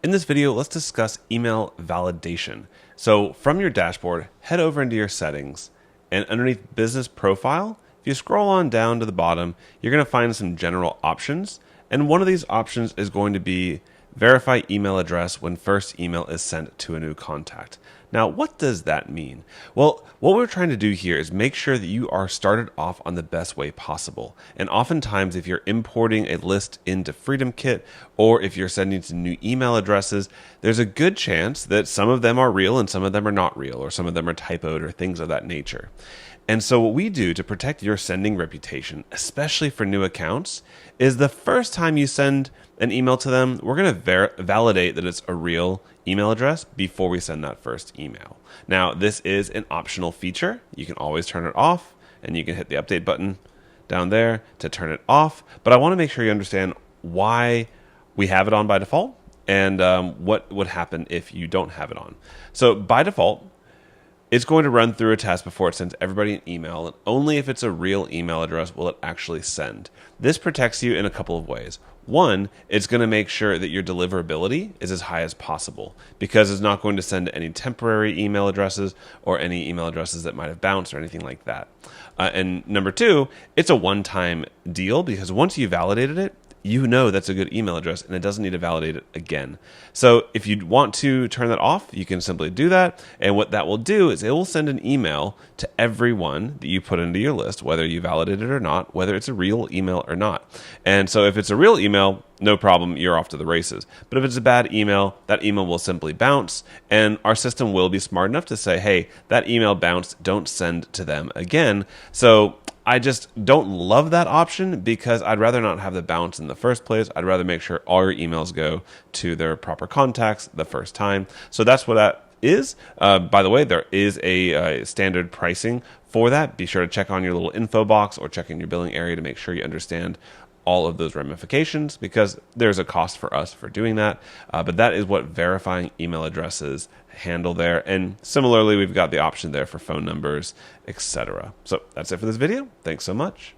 In this video, let's discuss email validation. So from your dashboard, head over into your settings, and underneath business profile, if you scroll on down to the bottom, you're going to find some general options. And one of these options is going to be verify email address when first email is sent to a new contact. Now, what does that mean? Well, what we're trying to do here is make sure that you are started off on the best way possible. And oftentimes, if you're importing a list into Freedomkit, or if you're sending to new email addresses, there's a good chance that some of them are real and some of them are not real, or some of them are typoed or things of that nature. And so what we do to protect your sending reputation, especially for new accounts, is the first time you send an email to them, we're going to validate that it's a real email address before we send that first email. Now, this is an optional feature. You can always turn it off, and you can hit the update button down there to turn it off. But I want to make sure you understand why we have it on by default and what would happen if you don't have it on. So by default, it's going to run through a test before it sends everybody an email, and only if it's a real email address will it actually send. This protects you in a couple of ways. One, it's going to make sure that your deliverability is as high as possible because it's not going to send any temporary email addresses or any email addresses that might have bounced or anything like that. And number two, it's a one-time deal because once you validated it, you know that's a good email address and it doesn't need to validate it again. So if you want to turn that off, you can simply do that. And what that will do is it will send an email to everyone that you put into your list, whether you validate it or not, whether it's a real email or not. And so if it's a real email, no problem, you're off to the races. But if it's a bad email, that email will simply bounce, and our system will be smart enough to say, hey, that email bounced, don't send to them again. So I just don't love that option because I'd rather not have the bounce in the first place. I'd rather make sure all your emails go to their proper contacts the first time. So that's what that is. By the way, there is a standard pricing for that. Be sure to check on your little info box or check in your billing area to make sure you understand all of those ramifications because there's a cost for us for doing that. But that is what verifying email addresses handle there. And similarly, we've got the option there for phone numbers, etc. So that's it for this video. Thanks so much.